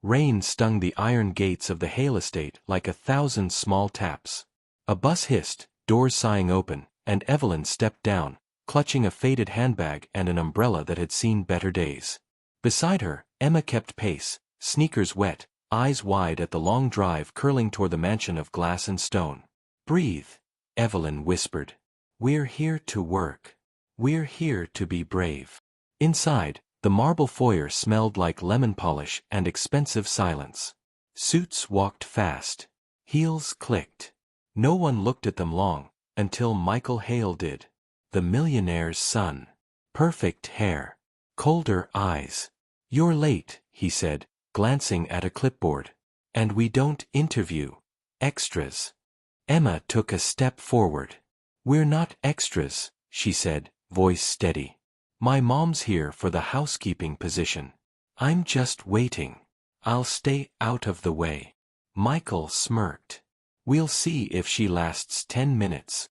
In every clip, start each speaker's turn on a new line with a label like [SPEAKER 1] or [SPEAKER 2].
[SPEAKER 1] Rain stung the iron gates of the Hale estate like 1,000 small taps. A bus hissed, doors sighing open, and Evelyn stepped down, clutching a faded handbag and an umbrella that had seen better days. Beside her, Emma kept pace, sneakers wet, eyes wide at the long drive curling toward the mansion of glass and stone. "Breathe," Evelyn whispered. "We're here to work. We're here to be brave." Inside, the marble foyer smelled like lemon polish and expensive silence. Suits walked fast. Heels clicked. No one looked at them long, until Michael Hale did. The millionaire's son. Perfect hair. Colder eyes. "You're late," he said, glancing at a clipboard. "And we don't interview extras." Emma took a step forward. "We're not extras," she said, voice steady. "My mom's here for the housekeeping position. I'm just waiting. I'll stay out of the way." Michael smirked. "We'll see if she lasts 10 minutes.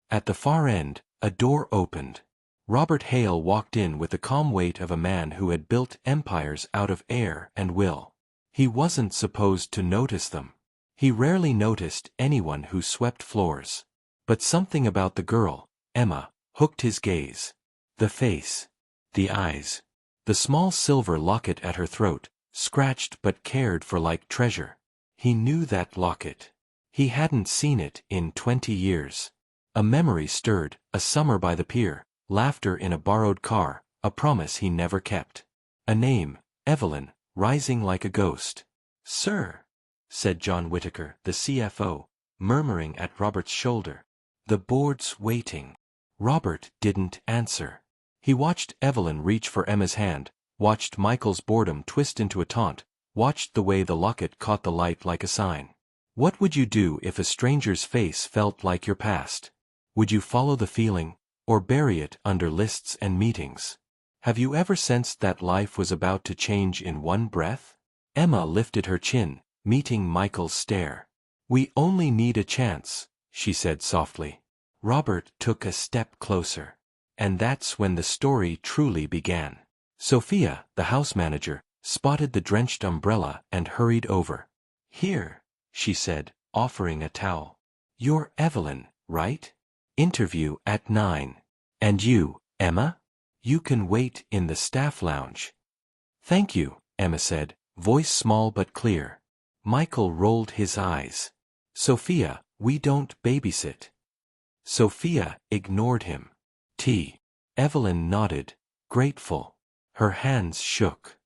[SPEAKER 1] At the far end, a door opened. Robert Hale walked in with the calm weight of a man who had built empires out of air and will. He wasn't supposed to notice them. He rarely noticed anyone who swept floors. But something about the girl, Emma, hooked his gaze. The face. The eyes. The small silver locket at her throat, scratched but cared for like treasure. He knew that locket. He hadn't seen it in 20 years. A memory stirred, a summer by the pier, laughter in a borrowed car, a promise he never kept. A name, Evelyn, rising like a ghost. "Sir," said John Whitaker, the CFO, murmuring at Robert's shoulder. "The board's waiting." Robert didn't answer. He watched Evelyn reach for Emma's hand, watched Michael's boredom twist into a taunt, watched the way the locket caught the light like a sign. What would you do if a stranger's face felt like your past? Would you follow the feeling, or bury it under lists and meetings? Have you ever sensed that life was about to change in one breath? Emma lifted her chin, meeting Michael's stare. "We only need a chance," she said softly. Robert took a step closer. And that's when the story truly began. Sophia, the house manager, spotted the drenched umbrella and hurried over. "Here," she said, offering a towel. "You're Evelyn, right? Interview at 9. And you, Emma? You can wait in the staff lounge." "Thank you," Emma said, voice small but clear. Michael rolled his eyes. "Sophia, we don't babysit." Sophia ignored him. "Tea." Evelyn nodded, grateful. Her hands shook.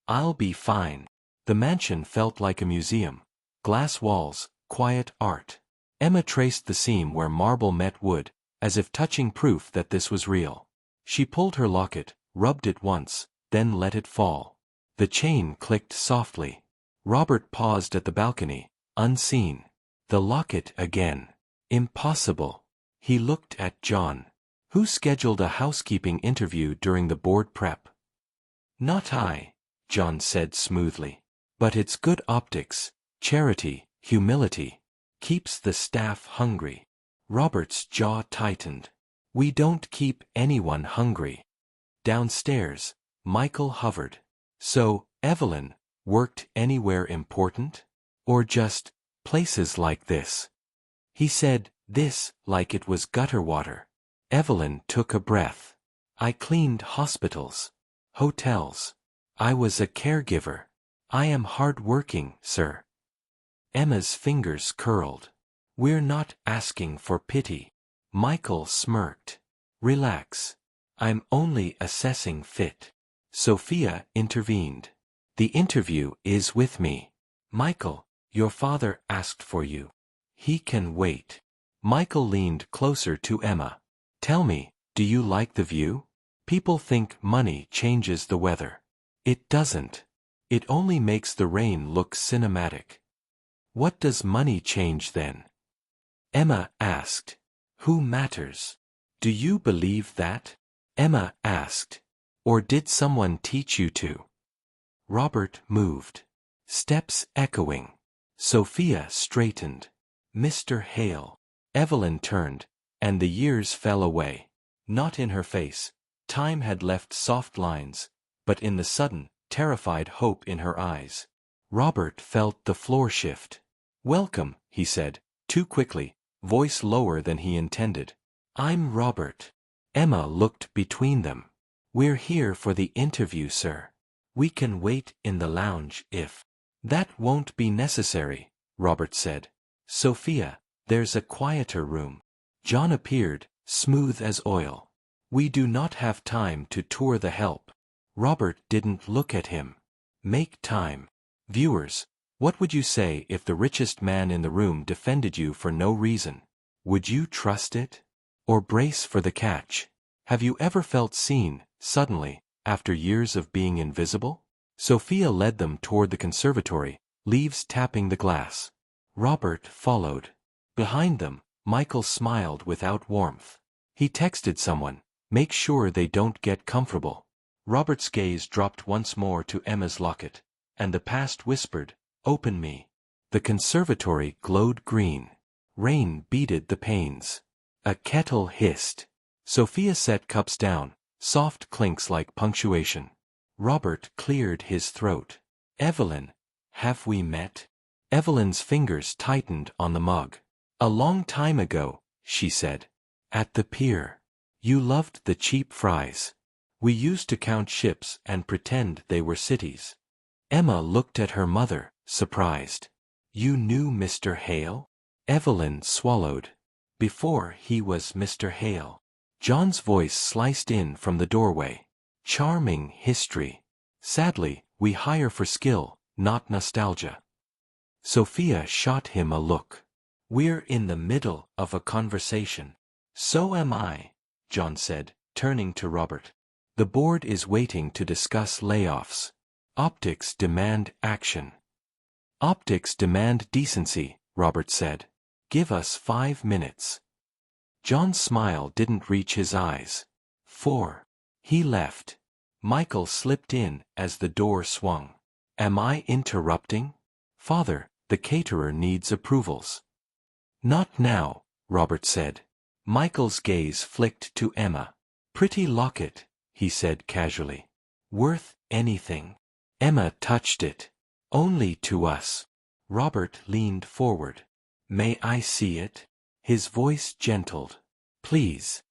[SPEAKER 1] I'll be fine." The mansion felt like a museum. Glass walls, quiet art. Emma traced the seam where marble met wood, as if touching proof that this was real. She pulled her locket, rubbed it once, then let it fall. The chain clicked softly. Robert paused at the balcony, unseen. The locket again. Impossible. He looked at John. "Who scheduled a housekeeping interview during the board prep?" "Not I," John said smoothly. "But it's good optics, charity, humility. Keeps the staff hungry." Robert's jaw tightened. "We don't keep anyone hungry." Downstairs, Michael hovered. "So, Evelyn, worked anywhere important? Or just, places like this?" He said, this like it was gutter water. Evelyn took a breath. "I cleaned hospitals. Hotels. I was a caregiver. I am hard-working, sir." Emma's fingers curled. "We're not asking for pity." Michael smirked. "Relax. I'm only assessing fit." Sophia intervened. "The interview is with me. Michael, your father asked for you. He can wait." Michael leaned closer to Emma. "Tell me, do you like the view? People think money changes the weather. It doesn't. It only makes the rain look cinematic." "What does money change then?" Emma asked. "Who matters? Do you believe that?" Emma asked. "Or did someone teach you to?" Robert moved. Steps echoing. Sophia straightened. "Mr. Hale." Evelyn turned, and the years fell away. Not in her face. Time had left soft lines, but in the sudden, terrified hope in her eyes. Robert felt the floor shift. "Welcome," he said, too quickly, voice lower than he intended. "I'm Robert." Emma looked between them. "We're here for the interview, sir. We can wait in the lounge if—" "That won't be necessary," Robert said. "Sophia, there's a quieter room." John appeared, smooth as oil. "We do not have time to tour the help." Robert didn't look at him. "Make time." Viewers, what would you say if the richest man in the room defended you for no reason? Would you trust it? Or brace for the catch? Have you ever felt seen, suddenly, after years of being invisible? Sophia led them toward the conservatory, leaves tapping the glass. Robert followed. Behind them, Michael smiled without warmth. He texted someone, "Make sure they don't get comfortable." Robert's gaze dropped once more to Emma's locket, and the past whispered, "Open me." The conservatory glowed green. Rain beaded the panes. A kettle hissed. Sophia set cups down, soft clinks like punctuation. Robert cleared his throat. "Evelyn, have we met?" Evelyn's fingers tightened on the mug. "A long time ago," she said. "At the pier. You loved the cheap fries. We used to count ships and pretend they were cities." Emma looked at her mother, surprised. "You knew Mr. Hale?" Evelyn swallowed. "Before he was Mr. Hale." John's voice sliced in from the doorway. "Charming history. Sadly, we hire for skill, not nostalgia." Sophia shot him a look. "We're in the middle of a conversation." "So am I," John said, turning to Robert. "The board is waiting to discuss layoffs. Optics demand action." "Optics demand decency," Robert said. "Give us 5 minutes." John's smile didn't reach his eyes. 4. He left. Michael slipped in as the door swung. "Am I interrupting?" "Father, the caterer needs approvals." "Not now," Robert said. Michael's gaze flicked to Emma. "Pretty locket," he said casually. "Worth anything." Emma touched it. "Only to us." Robert leaned forward. "May I see it?" His voice gentled. "Please."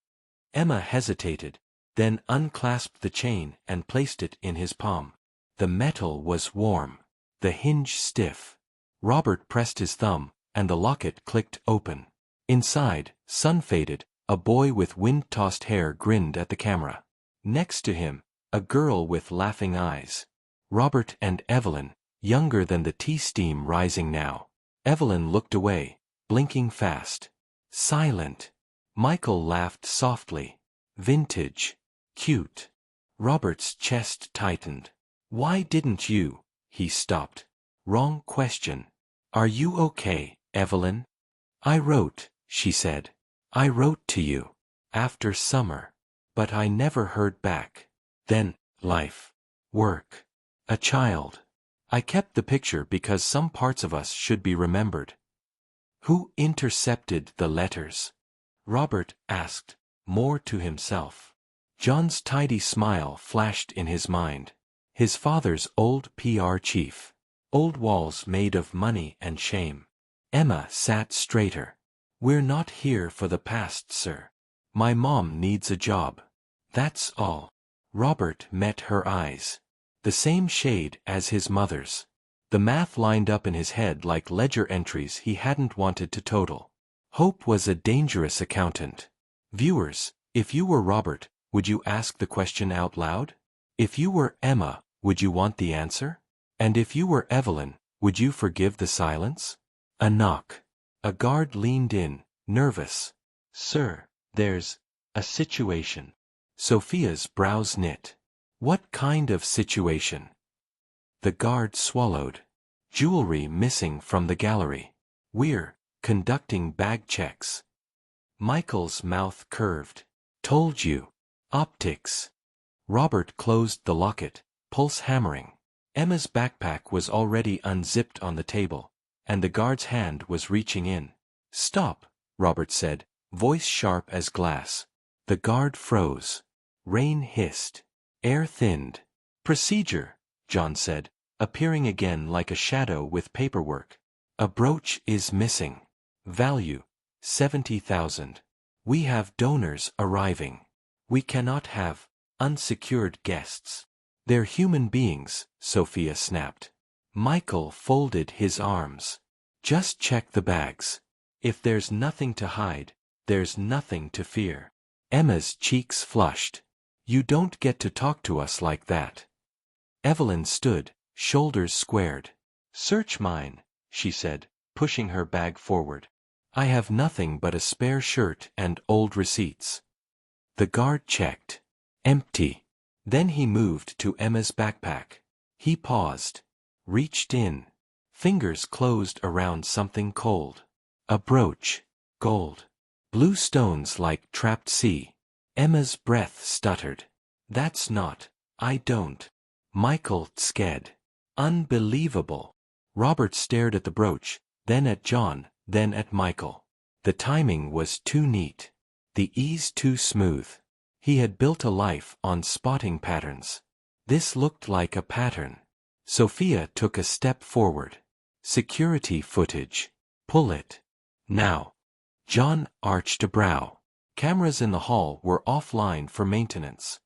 [SPEAKER 1] Emma hesitated, then unclasped the chain and placed it in his palm. The metal was warm, the hinge stiff. Robert pressed his thumb, and the locket clicked open. Inside, sun-faded, a boy with wind-tossed hair grinned at the camera. Next to him, a girl with laughing eyes. Robert and Evelyn, younger than the tea steam rising now. Evelyn looked away, blinking fast. Silent. Michael laughed softly. Vintage. Cute. Robert's chest tightened. "Why didn't you?" He stopped. "Wrong question. Are you okay, Evelyn?" "I wrote," she said. "I wrote to you. After summer. But I never heard back. Then, life. Work. A child. I kept the picture because some parts of us should be remembered." "Who intercepted the letters?" Robert asked, more to himself. John's tidy smile flashed in his mind. His father's old PR chief. Old walls made of money and shame. Emma sat straighter. "We're not here for the past, sir. My mom needs a job. That's all." Robert met her eyes. The same shade as his mother's. The math lined up in his head like ledger entries he hadn't wanted to total. Hope was a dangerous accountant. Viewers, if you were Robert, would you ask the question out loud? If you were Emma, would you want the answer? And if you were Evelyn, would you forgive the silence? A knock. A guard leaned in, nervous. "Sir, there's a situation." Sophia's brows knit. "What kind of situation?" The guard swallowed. "Jewelry missing from the gallery. We're conducting bag checks." Michael's mouth curved. "Told you. Optics." Robert closed the locket, pulse hammering. Emma's backpack was already unzipped on the table, and the guard's hand was reaching in. "Stop," Robert said, voice sharp as glass. The guard froze. Rain hissed. Air thinned. "Procedure," John said, appearing again like a shadow with paperwork. A brooch is missing. Value, 70,000. We have donors arriving. We cannot have unsecured guests. They're human beings, Sophia snapped. Michael folded his arms. Just check the bags. If there's nothing to hide, there's nothing to fear. Emma's cheeks flushed. You don't get to talk to us like that. Evelyn stood, shoulders squared. Search mine, she said, pushing her bag forward. I have nothing but a spare shirt and old receipts. The guard checked. Empty. Then he moved to Emma's backpack. He paused. Reached in. Fingers closed around something cold. A brooch. Gold. Blue stones like trapped sea. Emma's breath stuttered. That's not. I don't. Michael sked. Unbelievable. Robert stared at the brooch, then at John, then at Michael. The timing was too neat. The ease too smooth. He had built a life on spotting patterns. This looked like a pattern. Sophia took a step forward. Security footage. Pull it. Now. John arched a brow. Cameras in the hall were offline for maintenance.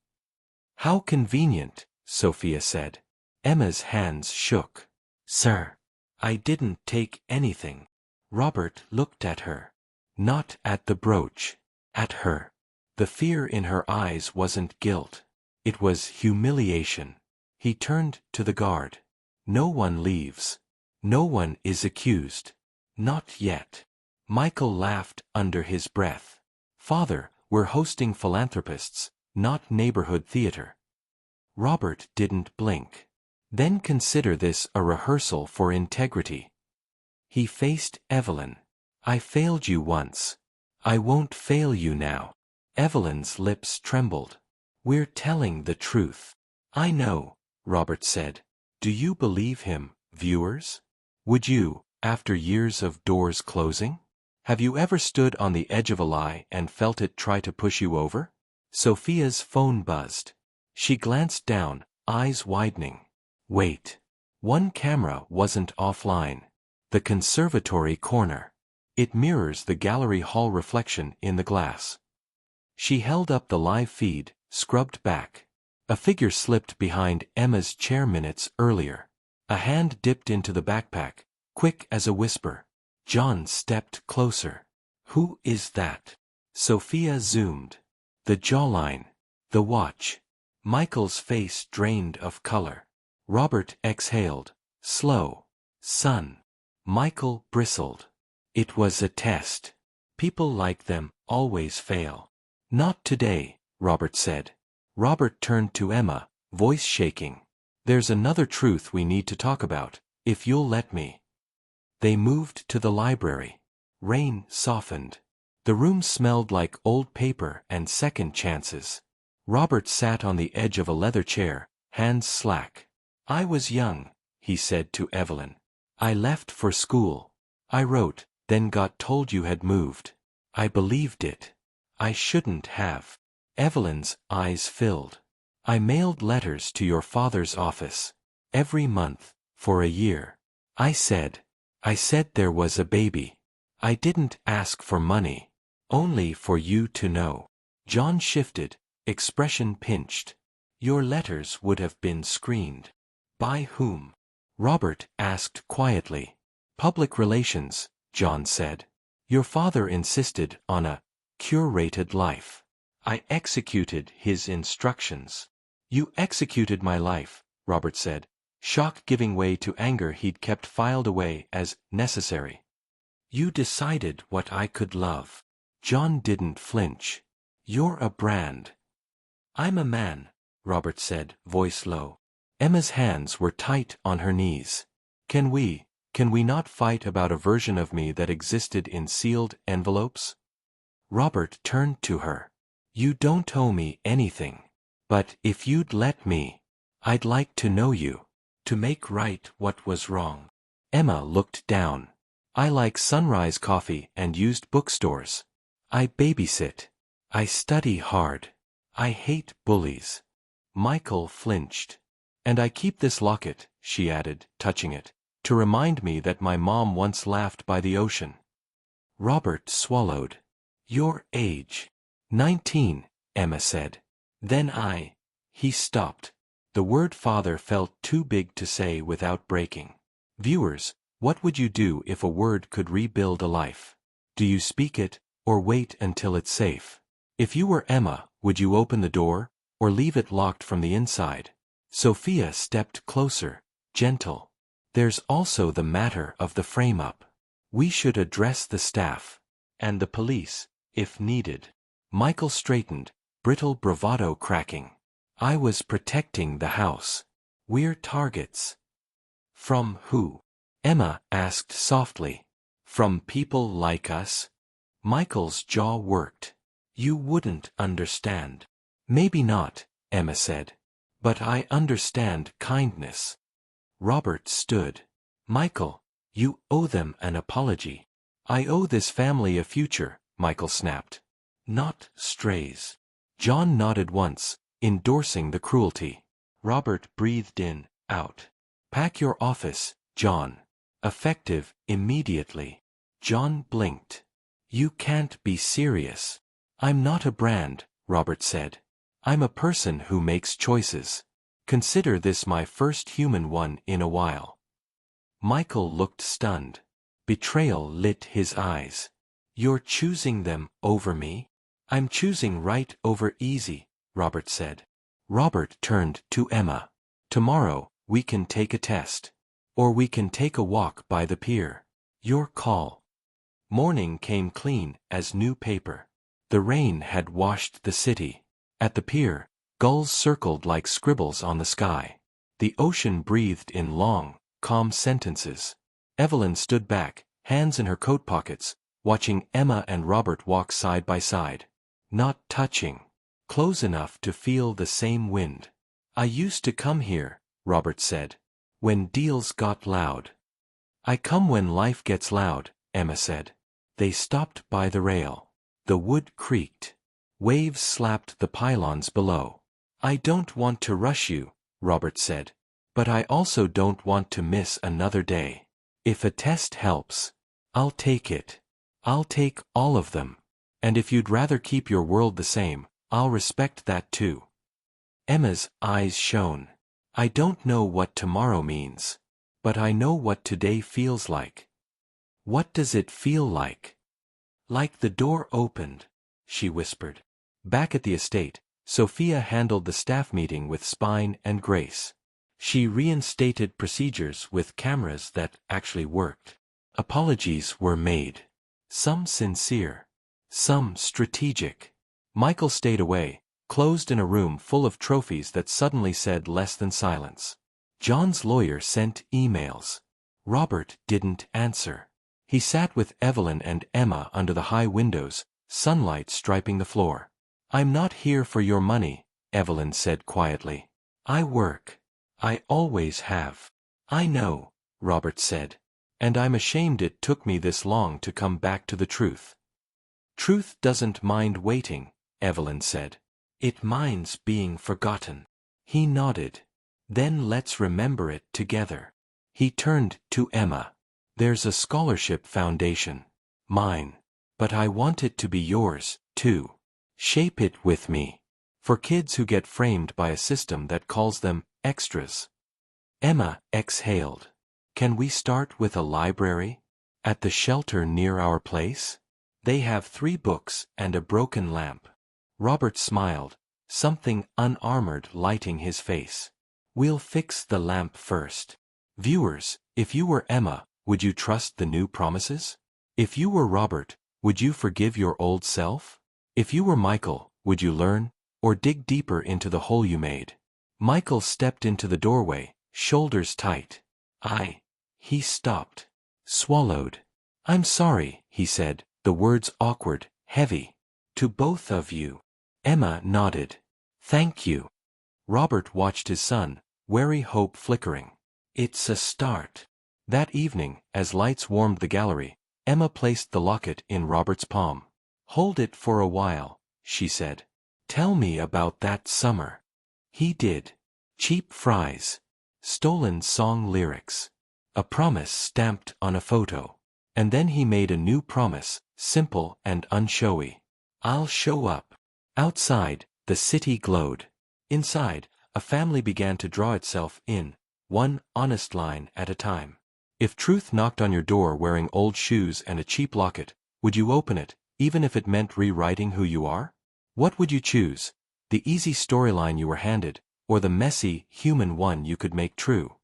[SPEAKER 1] How convenient, Sophia said. Emma's hands shook. Sir. I didn't take anything. Robert looked at her. Not at the brooch. At her. The fear in her eyes wasn't guilt. It was humiliation. He turned to the guard. No one leaves. No one is accused. Not yet. Michael laughed under his breath. Father, we're hosting philanthropists, not neighborhood theater. Robert didn't blink. Then consider this a rehearsal for integrity. He faced Evelyn. I failed you once. I won't fail you now. Evelyn's lips trembled. We're telling the truth. I know, Robert said. Do you believe him, viewers? Would you, after years of doors closing? Have you ever stood on the edge of a lie and felt it try to push you over? Sophia's phone buzzed. She glanced down, eyes widening. Wait. One camera wasn't offline. The conservatory corner. It mirrors the gallery hall reflection in the glass. She held up the live feed, scrubbed back. A figure slipped behind Emma's chair minutes earlier. A hand dipped into the backpack, quick as a whisper. John stepped closer. Who is that? Sophia zoomed. The jawline. The watch. Michael's face drained of color. Robert exhaled. Slow. Son. Michael bristled. It was a test. People like them always fail. Not today, Robert said. Robert turned to Emma, voice shaking. There's another truth we need to talk about, if you'll let me. They moved to the library. Rain softened. The room smelled like old paper and second chances. Robert sat on the edge of a leather chair, hands slack. I was young, he said to Evelyn. I left for school. I wrote, then got told you had moved. I believed it. I shouldn't have. Evelyn's eyes filled. I mailed letters to your father's office. Every month, for a year. I said there was a baby. I didn't ask for money. Only for you to know. John shifted, expression pinched. Your letters would have been screened. By whom? Robert asked quietly. Public relations, John said. Your father insisted on a curated life. I executed his instructions. You executed my life, Robert said, shock giving way to anger he'd kept filed away as necessary. You decided what I could love. John didn't flinch. You're a brand. I'm a man, Robert said, voice low. Emma's hands were tight on her knees. Can we not fight about a version of me that existed in sealed envelopes? Robert turned to her. You don't owe me anything. But if you'd let me, I'd like to know you. To make right what was wrong. Emma looked down. I like sunrise coffee and used bookstores. I babysit. I study hard. I hate bullies. Michael flinched. And I keep this locket, she added, touching it, to remind me that my mom once laughed by the ocean. Robert swallowed. Your age. 19, Emma said. Then He stopped. The word father felt too big to say without breaking. Viewers, what would you do if a word could rebuild a life? Do you speak it, or wait until it's safe? If you were Emma, would you open the door, or leave it locked from the inside? Sophia stepped closer, gentle. There's also the matter of the frame-up. We should address the staff. And the police, if needed. Michael straightened, brittle bravado cracking. I was protecting the house. We're targets. From who? Emma asked softly. From people like us? Michael's jaw worked. You wouldn't understand. Maybe not, Emma said. But I understand kindness. Robert stood. Michael, you owe them an apology. I owe this family a future, Michael snapped. Not strays. John nodded once, endorsing the cruelty. Robert breathed in, out. Pack your office, John. Effective, immediately. John blinked. You can't be serious. I'm not a brand, Robert said. I'm a person who makes choices. Consider this my first human one in a while. Michael looked stunned. Betrayal lit his eyes. You're choosing them over me? I'm choosing right over easy, Robert said. Robert turned to Emma. Tomorrow, we can take a test. Or we can take a walk by the pier. Your call. Morning came clean as new paper. The rain had washed the city. At the pier, gulls circled like scribbles on the sky. The ocean breathed in long, calm sentences. Evelyn stood back, hands in her coat pockets, watching Emma and Robert walk side by side. Not touching. Close enough to feel the same wind. I used to come here, Robert said. When deals got loud. I come when life gets loud, Emma said. They stopped by the rail. The wood creaked. Waves slapped the pylons below. I don't want to rush you, Robert said. But I also don't want to miss another day. If a test helps, I'll take it. I'll take all of them. And if you'd rather keep your world the same, I'll respect that too. Emma's eyes shone. I don't know what tomorrow means. But I know what today feels like. What does it feel like? Like the door opened, she whispered. Back at the estate, Sophia handled the staff meeting with spine and grace. She reinstated procedures with cameras that actually worked. Apologies were made. Some sincere. Some strategic. Michael stayed away, closed in a room full of trophies that suddenly said less than silence. John's lawyer sent emails. Robert didn't answer. He sat with Evelyn and Emma under the high windows, sunlight striping the floor. I'm not here for your money, Evelyn said quietly. I work. I always have. I know, Robert said. And I'm ashamed it took me this long to come back to the truth. Truth doesn't mind waiting, Evelyn said. It minds being forgotten. He nodded. Then let's remember it together. He turned to Emma. There's a scholarship foundation. Mine. But I want it to be yours, too. Shape it with me. For kids who get framed by a system that calls them extras. Emma exhaled. Can we start with a library? At the shelter near our place? They have 3 books and a broken lamp. Robert smiled, something unarmored lighting his face. We'll fix the lamp first. Viewers, if you were Emma, would you trust the new promises? If you were Robert, would you forgive your old self? If you were Michael, would you learn, or dig deeper into the hole you made? Michael stepped into the doorway, shoulders tight. He stopped. Swallowed. I'm sorry, he said, the words awkward, heavy. To both of you. Emma nodded. Thank you. Robert watched his son, wary hope flickering. It's a start. That evening, as lights warmed the gallery, Emma placed the locket in Robert's palm. Hold it for a while, she said. Tell me about that summer. He did. Cheap fries. Stolen song lyrics. A promise stamped on a photo. And then he made a new promise, simple and unshowy. I'll show up. Outside, the city glowed. Inside, a family began to draw itself in, one honest line at a time. If truth knocked on your door wearing old shoes and a cheap locket, would you open it, even if it meant rewriting who you are? What would you choose? The easy storyline you were handed, or the messy, human one you could make true?